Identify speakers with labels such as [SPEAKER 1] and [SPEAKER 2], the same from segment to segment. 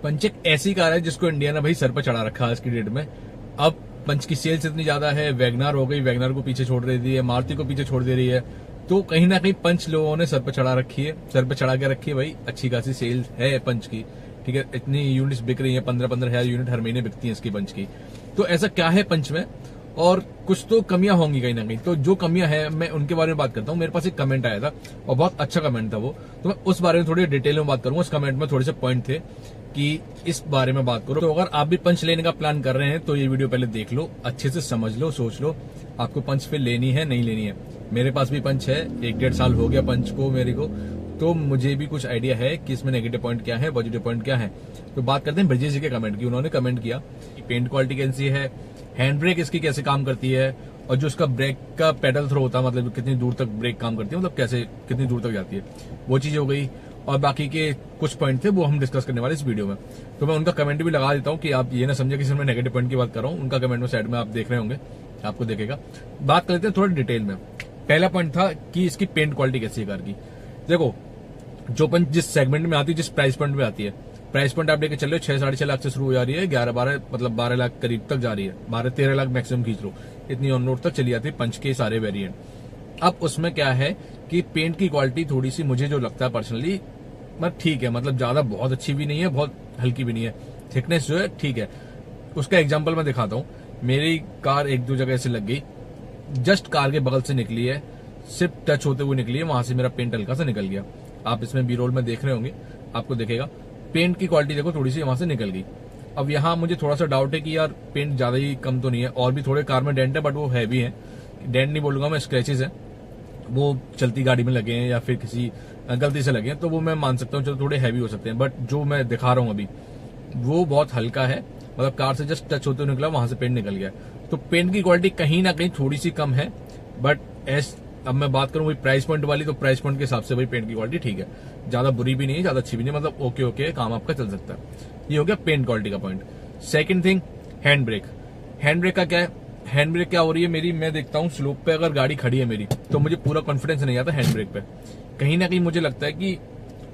[SPEAKER 1] पंच एक ऐसी कार है जिसको इंडिया ने भाई सर पर चढ़ा रखा है आज की डेट में। अब पंच की सेल्स इतनी ज्यादा है, वैगनार हो गई, वैगनार को पीछे छोड़ रही है, मारुति को पीछे छोड़ दे रही है, तो कहीं ना कहीं पंच लोगों ने सर पर चढ़ा रखी है, सर पर चढ़ा के रखी है। भाई अच्छी खासी सेल्स है पंच की, ठीक है, इतनी यूनिट्स बिक रही है, 15,000 यूनिट हर महीने बिकती है इसकी पंच की। तो ऐसा क्या है पंच में, और कुछ तो कमियां होंगी कहीं ना कहीं। तो जो कमियां हैं मैं उनके बारे में बात करता हूं। मेरे पास एक कमेंट आया था और बहुत अच्छा कमेंट था वो, तो मैं उस बारे में थोड़ी डिटेल में बात करूंगा। उस कमेंट में थोड़े से पॉइंट थे कि इस बारे में बात करो। तो अगर आप भी पंच लेने का प्लान कर रहे हैं तो ये वीडियो पहले देख लो, अच्छे से समझ लो, सोच लो आपको पंच फिर लेनी है नहीं लेनी है। मेरे पास भी पंच है, 1-1.5 साल हो गया पंच को मेरे को, तो मुझे भी कुछ आइडिया है कि इसमें नेगेटिव पॉइंट क्या है, पॉजिटिव पॉइंट क्या है। तो बात करते हैं ब्रजेश जी के कमेंट की। उन्होंने कमेंट किया कि पेंट क्वालिटी कैसी है, हैंड ब्रेक इसकी कैसे काम करती है, और जो उसका ब्रेक का पेडल थ्रो होता है, मतलब कितनी दूर तक ब्रेक काम करती है, मतलब कैसे कितनी दूर तक जाती है, वो चीज हो गई। और बाकी के कुछ पॉइंट थे वो हम डिस्कस करने वाले इस वीडियो में। तो मैं उनका कमेंट भी लगा देता हूँ कि आप ये ना समझे कि सिर्फ मैं नेगेटिव पॉइंट की बात कर रहा हूँ। उनका कमेंट में साइड में आप देख रहे होंगे, आपको देखेगा। बात कर लेते हैं थोड़ा डिटेल में। पहला पॉइंट था कि इसकी पेंट क्वालिटी कैसी है कार की। देखो, जो पंच जिस सेगमेंट में आती है, जिस प्राइस पॉइंट में आती है, प्राइस पॉइंट आप लेके चल रहे हो 6-6.5 लाख से शुरू हो जा रही है, 11-12 मतलब 12 लाख करीब तक जा रही है, 12-13 लाख मैक्सिमम खींच लो, इतनी ऑन रोड तक चली जाती है पंच के सारे वेरिएंट। अब उसमें क्या है कि पेंट की क्वालिटी थोड़ी सी मुझे जो लगता है पर्सनली, मतलब ठीक है, मतलब ज्यादा बहुत अच्छी भी नहीं है, बहुत हल्की भी नहीं है, थिकनेस जो है ठीक है। उसका एग्जाम्पल मैं दिखाता हूँ। मेरी कार 1-2 जगह से लग गई, जस्ट कार के बगल से निकली है, सिर्फ टच होते हुए निकली है, वहां से मेरा पेंट हल्का सा निकल गया। आप इसमें बी रोल में देख रहे होंगे, आपको दिखेगा पेंट की क्वालिटी देखो थोड़ी सी वहां से निकल गई। अब यहाँ मुझे थोड़ा सा डाउट है कि यार पेंट ज्यादा ही कम तो नहीं है, और भी थोड़े कार में डेंट है, बट वो हैवी है, डेंट नहीं बोलूंगा मैं, स्क्रैचेस है, वो चलती गाड़ी में लगे हैं या फिर किसी गलती से लगे हैं, तो वो मैं मान सकता हूँ, चलो थोड़े हैवी हो सकते हैं। बट जो मैं दिखा रहा हूँ अभी वो बहुत हल्का है, मतलब कार से जस्ट टच होते हुए निकला, वहां से पेंट निकल गया। तो पेंट की क्वालिटी कहीं ना कहीं थोड़ी सी कम है, बट अब मैं बात करूं वही प्राइस पॉइंट वाली, तो प्राइस पॉइंट के हिसाब से भाई पेंट की क्वालिटी ठीक है, ज्यादा बुरी भी नहीं है, ज्यादा अच्छी भी नहीं, मतलब ओके ओके काम आपका चल सकता है। ये हो गया पेंट क्वालिटी का point. Second thing, hand brake. Hand brake का क्या है, हैंड ब्रेक क्या हो रही है मेरी, मैं देखता हूँ स्लोप पे अगर गाड़ी खड़ी है मेरी, तो मुझे पूरा कॉन्फिडेंस नहीं आता हैंड ब्रेक पे। कहीं ना कहीं मुझे लगता है कि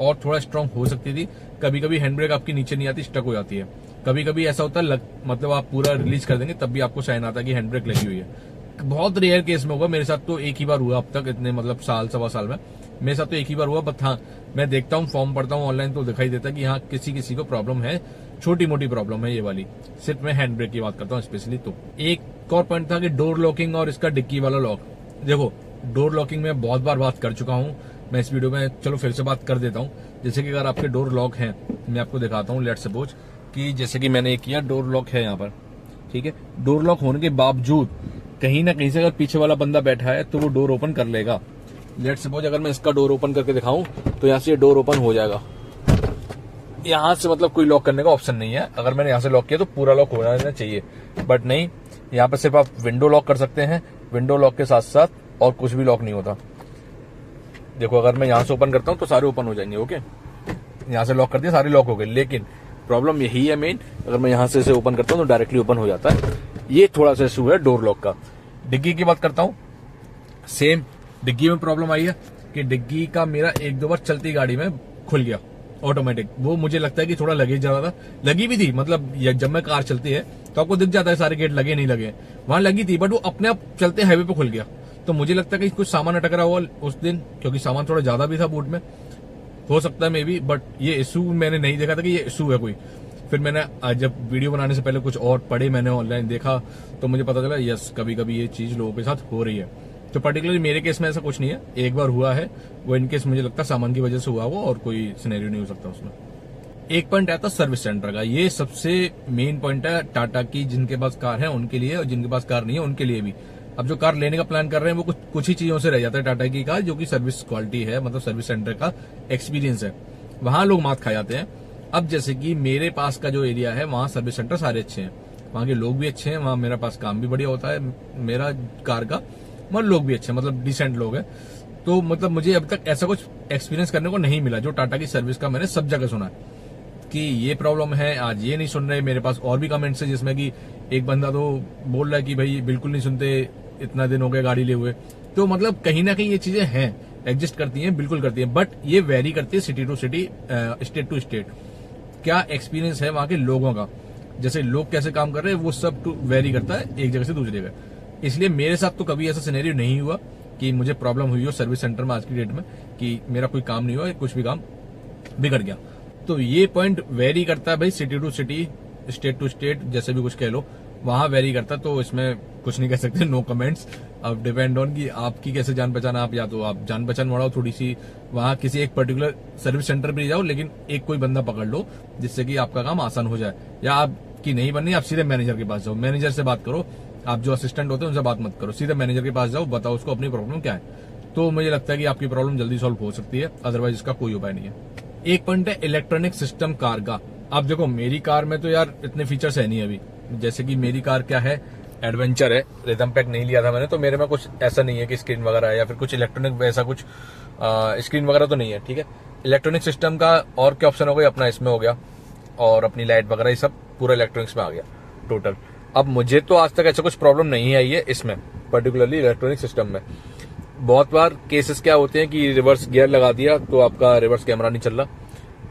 [SPEAKER 1] और थोड़ा स्ट्रांग हो सकती थी। कभी कभी हैंड ब्रेक आपकी नीचे नहीं आती, स्टक हो जाती है। कभी कभी ऐसा होता है मतलब आप पूरा रिलीज कर देंगे तब भी आपको साइन आता है कि हैंड ब्रेक लगी हुई है। बहुत रेयर केस में होगा, मेरे साथ तो एक ही बार हुआ अब तक, इतने मतलब साल सवा साल में मेरे साथ तो एक ही बार हुआ। बट हाँ, मैं देखता हूँ, फॉर्म पढ़ता हूँ ऑनलाइन, तो दिखाई देता है कि हाँ किसी किसी को प्रॉब्लम है, छोटी मोटी प्रॉब्लम है ये वाली। सिर्फ मैं हैंड ब्रेक की बात करता हूँ स्पेशली। तो एक और पॉइंट था कि डोर लॉकिंग और इसका डिक्की वाला लॉक। देखो, डोर लॉकिंग में बहुत बार बात कर चुका हूँ मैं इस वीडियो में, चलो फिर से बात कर देता हूँ। जैसे कि अगर आपके डोर लॉक हैं, मैं आपको दिखाता हूँ, लेट सपोज कि जैसे कि मैंने एक किया, डोर लॉक है यहाँ पर, ठीक है। डोर लॉक होने के बावजूद कहीं ना कहीं से अगर पीछे वाला बंदा बैठा है तो वो डोर ओपन कर लेगा। लेट सपोज अगर मैं इसका डोर ओपन करके दिखाऊं तो यहाँ से ये डोर ओपन हो जाएगा, यहाँ से मतलब कोई लॉक करने का ऑप्शन नहीं है। अगर मैंने यहाँ से लॉक किया तो पूरा लॉक हो जाना चाहिए, बट नहीं, यहाँ पर सिर्फ आप विंडो लॉक कर सकते हैं। विंडो लॉक के साथ साथ और कुछ भी लॉक नहीं होता। देखो, अगर मैं यहाँ से ओपन करता हूँ तो सारे ओपन हो जाएंगे, ओके, यहाँ से लॉक कर दिया, सारे लॉक हो गए। लेकिन प्रॉब्लम यही है मेन, अगर मैं यहाँ से ओपन करता हूँ तो डायरेक्टली ओपन हो जाता है। ये थोड़ा सा इशू है डोर लॉक का। डिग्गी की बात करता हूँ, सेम डिग्गी में प्रॉब्लम आई है कि डिग्गी का मेरा 1-2 बार चलती गाड़ी में खुल गया ऑटोमेटिक। वो मुझे लगता है कि थोड़ा लगे जा रहा था, लगी भी थी, मतलब जब मैं कार चलती है तो आपको दिख जाता है सारे गेट लगे नहीं लगे, वहां लगी थी, बट वो अपने आप चलते हाईवे पे खुल गया। तो मुझे लगता है कि कुछ सामान अटक रहा हुआ उस दिन, क्योंकि सामान थोड़ा ज्यादा भी था बूट में, हो सकता है मे बी, बट ये इशू मैंने नहीं देखा था कि ये इशू है कोई। फिर मैंने जब वीडियो बनाने से पहले कुछ और पढ़े, मैंने ऑनलाइन देखा, तो मुझे पता चला यस कभी कभी ये चीज लोगों के साथ हो रही है। तो पर्टिकुलरली मेरे केस में ऐसा कुछ नहीं है, एक बार हुआ है, वो इनकेस मुझे लगता है सामान की वजह से हुआ वो, और कोई सिनेरियो नहीं हो सकता उसमें। एक पॉइंट आता सर्विस सेंटर का, ये सबसे मेन पॉइंट है टाटा की, जिनके पास कार है उनके लिए, और जिनके पास कार नहीं है उनके लिए भी। अब जो कार लेने का प्लान कर रहे हैं वो कुछ ही चीजों से रह जाता है टाटा की कार, जो कि सर्विस क्वालिटी है, मतलब सर्विस सेंटर का एक्सपीरियंस है, वहां लोग मात खा जाते हैं। अब जैसे कि मेरे पास का जो एरिया है वहां सर्विस सेंटर सारे अच्छे हैं, वहां के लोग भी अच्छे हैं, वहां मेरा पास काम भी बढ़िया होता है मेरा कार का, मतलब लोग भी अच्छे, मतलब डिसेंट लोग हैं। तो मतलब मुझे अब तक ऐसा कुछ एक्सपीरियंस करने को नहीं मिला जो टाटा की सर्विस का मैंने सब जगह सुना है कि ये प्रॉब्लम है, आज ये नहीं सुन रहे। मेरे पास और भी कमेंट्स है जिसमें कि एक बंदा तो बोल रहा है कि भाई बिल्कुल नहीं सुनते, इतना दिन हो गया गाड़ी ले हुए। तो मतलब कहीं ना कहीं ये चीजें हैं, एग्जिस्ट करती हैं, बिल्कुल करती हैं, बट ये वेरी करती है city to city, state to state. क्या एक्सपीरियंस है वहां के लोगों का, जैसे लोग कैसे काम कर रहे हैं, वो सब वेरी करता है एक जगह से दूसरी जगह। इसलिए मेरे साथ तो कभी ऐसा सिनेरियो नहीं हुआ कि मुझे प्रॉब्लम हुई हो सर्विस सेंटर में आज की डेट में, कि मेरा कोई काम नहीं हुआ, कुछ भी काम बिगड़ गया। तो ये पॉइंट वेरी करता है भाई, city to city, state to state, जैसे भी कुछ कह लो, वहां वेरी करता है। तो इसमें कुछ नहीं कह सकते, नो कमेंट्स। अब डिपेंड ऑन कि आपकी कैसे जान पहचान, आप या तो आप जान पहचान बढ़ाओ थोड़ी सी, वहां किसी एक पर्टिकुलर सर्विस सेंटर पे जाओ, लेकिन एक कोई बंदा पकड़ लो जिससे कि आपका काम आसान हो जाए। या आपकी नहीं बननी, आप सीधे मैनेजर के पास जाओ, मैनेजर से बात करो। आप जो असिस्टेंट होते हैं उनसे बात मत करो, सीधे मैनेजर के पास जाओ, बताओ उसको अपनी प्रॉब्लम क्या है। तो मुझे लगता है कि आपकी प्रॉब्लम जल्दी सॉल्व हो सकती है, अदरवाइज इसका कोई उपाय नहीं है। एक पॉइंट है इलेक्ट्रॉनिक सिस्टम कार का। आप देखो मेरी कार में तो यार इतने फीचर्स है नहीं अभी, जैसे कि मेरी कार क्या है, एडवेंचर है, रिदम पैक नहीं लिया था मैंने, तो मेरे में कुछ ऐसा नहीं है कि स्क्रीन वगैरह है या फिर कुछ इलेक्ट्रॉनिक वैसा कुछ स्क्रीन वगैरह तो नहीं है, ठीक है। इलेक्ट्रॉनिक सिस्टम का और क्या ऑप्शन हो गया, अपना इसमें हो गया, और अपनी लाइट वगैरह ये सब पूरा इलेक्ट्रॉनिक्स में आ गया टोटल। अब मुझे तो आज तक ऐसा कुछ प्रॉब्लम नहीं आई है इसमें, पर्टिकुलरली इलेक्ट्रॉनिक सिस्टम में। बहुत बार केसेस क्या होते हैं कि रिवर्स गियर लगा दिया तो आपका रिवर्स कैमरा नहीं चल रहा,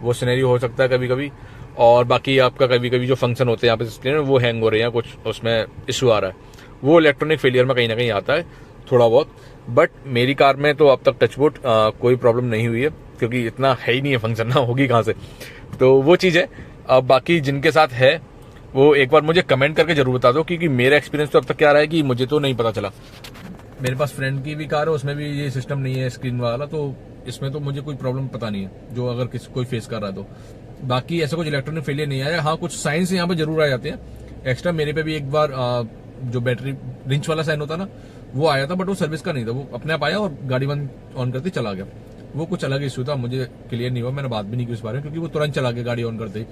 [SPEAKER 1] वो सिनेरियो हो सकता है कभी कभी। और बाकी आपका कभी कभी जो फंक्शन होते हैं यहाँ पे स्क्रीन में वो हैंग हो रहे हैं, कुछ उसमें इशू आ रहा है, वो इलेक्ट्रॉनिक फेलियर में कहीं ना कहीं आता है थोड़ा बहुत। बट मेरी कार में तो अब तक टचवुड कोई प्रॉब्लम नहीं हुई है, क्योंकि इतना है ही नहीं है फंक्शन, ना होगी कहाँ से। तो वो चीज है। अब बाकी जिनके साथ है वो एक बार मुझे कमेंट करके जरूर बता दो, क्योंकि मेरा एक्सपीरियंस तो अब तक क्या रहा है कि मुझे तो नहीं पता चला। मेरे पास फ्रेंड की भी कार है, उसमें भी ये सिस्टम नहीं है स्क्रीन वाला, तो इसमें तो मुझे कोई प्रॉब्लम पता नहीं है, जो अगर कोई फेस कर रहा है तो। बाकी ऐसा कुछ इलेक्ट्रॉनिक फेलियर नहीं आया। हाँ, कुछ साइंस यहाँ पे जरूर आ जाते हैं एक्स्ट्रा। मेरे पे भी एक बार जो बैटरी रिंच वाला साइन होता ना, वो आया था, बट वो सर्विस का नहीं था, वो अपने आप आया और गाड़ी बंद ऑन करते चला गया। वो कुछ अलग इशू था, मुझे क्लियर नहीं हुआ, मैंने बात भी नहीं की उस बारे में, क्योंकि वो तुरंत चला गया गाड़ी ऑन करते ही।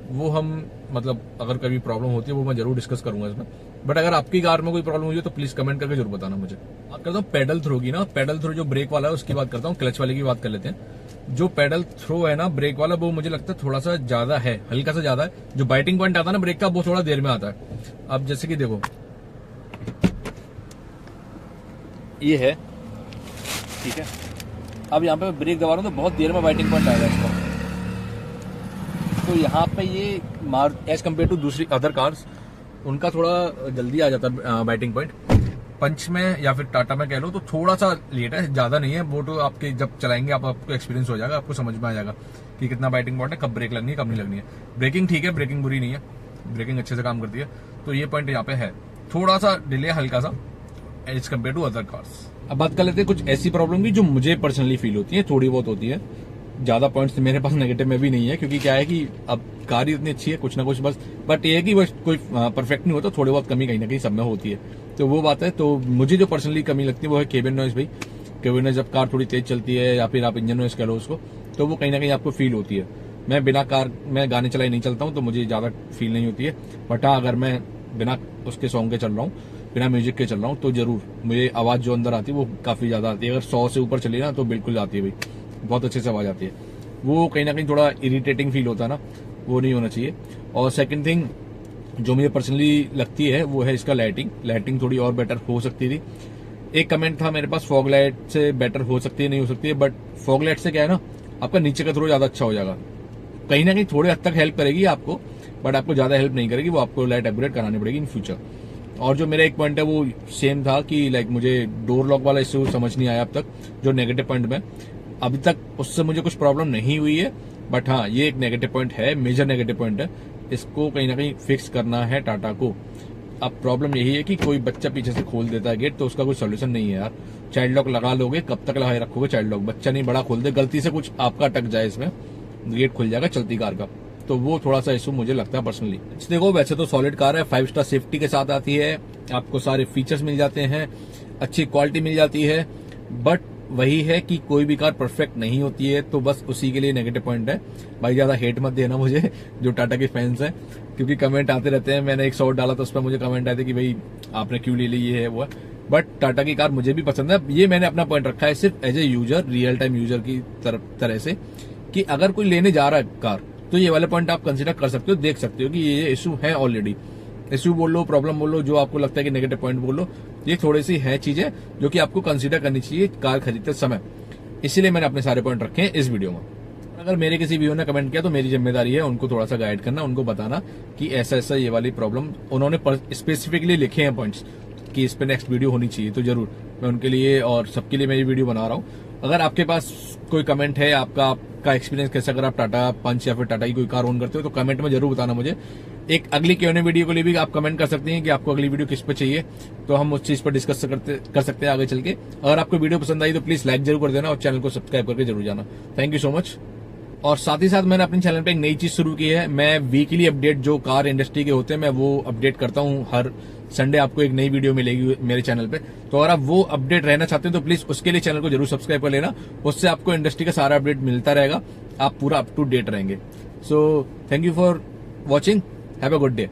[SPEAKER 1] वो हम मतलब अगर कभी प्रॉब्लम होती है वो मैं जरूर डिस्कस करूंगा इसमें। बट अगर आपकी कार में कोई प्रॉब्लम हुई है तो प्लीज कमेंट करके जरूर बताना मुझे। बात करता हूँ पेडल थ्रो की ना, पेडल थ्रो जो ब्रेक वाला है उसकी बात करता हूँ, क्लच वाले की बात कर लेते हैं। जो पेडल थ्रो है ना ब्रेक वाला, वो मुझे लगता है थोड़ा सा ज्यादा है, हल्का सा ज्यादा है। जो बाइटिंग पॉइंट आता है ना ब्रेक का, वो थोड़ा देर में आता है। अब जैसे कि देखो ये है, ठीक है, अब यहाँ पे ब्रेक दबा रहा हूँ तो बहुत देर में बाइटिंग पॉइंट आएगा इसका। तो यहाँ पे ये एज कम्पेयर टू दूसरी अदर कार्स, उनका थोड़ा जल्दी आ जाता है बाइटिंग पॉइंट। पंच में या फिर टाटा में कह लो तो थोड़ा सा लेट है, ज्यादा नहीं है। वो तो आपके जब चलाएंगे आपको एक्सपीरियंस हो जाएगा, आपको समझ में आ जाएगा कि कितना बाइटिंग पॉइंट है, कब ब्रेक लगनी है कब नहीं लगनी है। ब्रेकिंग ठीक है, ब्रेकिंग बुरी नहीं है, ब्रेकिंग अच्छे से काम करती है। तो ये पॉइंट यहाँ पे है, थोड़ा सा डिले हल्का सा as compare to other cars. अब बात कर लेते हैं कुछ ऐसी प्रॉब्लम की जो मुझे पर्सनली फील होती है, थोड़ी बहुत होती है, ज्यादा पॉइंट्स मेरे पास नेगेटिव में भी नहीं है, क्योंकि क्या है कि अब कार ही इतनी अच्छी है, कुछ ना कुछ बस। बट ये है कि बस कोई परफेक्ट नहीं होता, थोड़ी बहुत कमी कहीं ना कहीं सब में होती है, तो वो बात है। तो मुझे जो पर्सनली कमी लगती है वो है केबिन नॉइज भाई। केबिन नॉइज जब कार थोड़ी तेज चलती है या फिर आप इंजन नॉइज कह लो उसको, तो वो कहीं ना कहीं आपको फील होती है। मैं बिना कार में गाने चलाए नहीं चलता हूँ, तो मुझे ज्यादा फील नहीं होती है। बट हाँ, अगर मैं बिना उसके सॉन्ग के चल रहा हूँ, बिना म्यूजिक के चल रहा हूँ, तो जरूर मुझे आवाज जो अंदर आती है वो काफी ज्यादा आती है। अगर 100 से ऊपर चली ना तो बिल्कुल आती है भाई, बहुत अच्छे से आवाज आती है। वो कहीं ना कहीं थोड़ा इरिटेटिंग फील होता है ना, वो नहीं होना चाहिए। और सेकंड थिंग जो मुझे पर्सनली लगती है वो है इसका लाइटिंग थोड़ी और बेटर हो सकती थी। एक कमेंट था मेरे पास, फॉग लाइट से बेटर हो सकती है, नहीं हो सकती है। बट फॉग लाइट से क्या है ना, आपका नीचे का थ्रो ज्यादा अच्छा हो जाएगा, कहीं ना कहीं थोड़े हद तक हेल्प करेगी आपको, बट आपको ज्यादा हेल्प नहीं करेगी, वो आपको लाइट अपग्रेड करानी पड़ेगी इन फ्यूचर। और जो मेरा एक पॉइंट है वो सेम था कि लाइक मुझे डोर लॉक वाला इश्यू समझ नहीं आया अब तक, जो नेगेटिव पॉइंट में अभी तक उससे मुझे कुछ प्रॉब्लम नहीं हुई है। बट हाँ, ये एक नेगेटिव पॉइंट है, मेजर नेगेटिव पॉइंट है, इसको कहीं ना कहीं फिक्स करना है टाटा को। अब प्रॉब्लम यही है कि कोई बच्चा पीछे से खोल देता है गेट, तो उसका कोई सोल्यूशन नहीं है यार। चाइल्ड लॉक लगा लोगे, कब तक लगाए रखोगे चाइल्ड लॉक? बच्चा नहीं बड़ा खोल दे, गलती से कुछ आपका अटक जाए इसमें, गेट खुल जाएगा चलती कार का। तो वो थोड़ा सा इशू मुझे लगता है पर्सनली। देखो वैसे तो सॉलिड कार है, 5 स्टार सेफ्टी के साथ आती है, आपको सारे फीचर्स मिल जाते हैं, अच्छी क्वालिटी मिल जाती है। बट वही है कि कोई भी कार परफेक्ट नहीं होती है, तो बस उसी के लिए नेगेटिव पॉइंट है। भाई ज्यादा हेट मत देना मुझे जो टाटा के फैंस हैं, क्योंकि कमेंट आते रहते हैं। मैंने एक शॉर्ट डाला था, उस पर मुझे कमेंट आए थे कि भाई आपने क्यों ले ली, ये है वो है। बट टाटा की कार मुझे भी पसंद है। ये मैंने अपना पॉइंट रखा है सिर्फ as a user, real time user की तरह से, कि अगर कोई लेने जा रहा है कार तो ये वाले पॉइंट आप कंसिडर कर सकते हो, देख सकते हो कि ये इशू है ऑलरेडी। इशू बोल लो, प्रॉब्लम बोल लो, जो आपको लगता है कि नेगेटिव पॉइंट बोल लो, ये थोड़ी सी है चीजें जो कि आपको कंसीडर करनी चाहिए कार खरीदते समय। इसीलिए मैंने अपने सारे पॉइंट रखे हैं इस वीडियो में। अगर मेरे किसी व्यूअर ने कमेंट किया तो मेरी जिम्मेदारी है उनको थोड़ा सा गाइड करना, उनको बताना कि ऐसा ऐसा ये वाली प्रॉब्लम उन्होंने स्पेसिफिकली लिखे हैं पॉइंट्स कि इस पे नेक्स्ट वीडियो होनी चाहिए, तो जरूर मैं उनके लिए और सबके लिए मेरी वीडियो बना रहा हूँ। अगर आपके पास कोई कमेंट है, आपका एक्सपीरियंस कैसा, अगर आप टाटा पंच या फिर टाटा की कोई कार ओन करते हो तो कमेंट में जरूर बताना मुझे। एक अगली Q&A वीडियो के लिए भी आप कमेंट कर सकते हैं कि आपको अगली वीडियो किस पे चाहिए, तो हम उस चीज पर डिस्कस कर सकते हैं आगे चल के। अगर आपको वीडियो पसंद आई तो प्लीज लाइक जरूर कर देना और चैनल को सब्सक्राइब करके जरूर जाना। Thank you so much. और साथ ही साथ मैंने अपने चैनल पे एक नई चीज शुरू की है, मैं वीकली अपडेट जो कार इंडस्ट्री के होते हैं मैं वो अपडेट करता हूँ। हर संडे आपको एक नई वीडियो मिलेगी मेरे चैनल पे, तो अगर आप वो अपडेट रहना चाहते हैं तो प्लीज उसके लिए चैनल को जरूर सब्सक्राइब कर लेना। उससे आपको इंडस्ट्री का सारा अपडेट मिलता रहेगा, आप पूरा अप टू डेट रहेंगे। So thank you for watching, have a good day.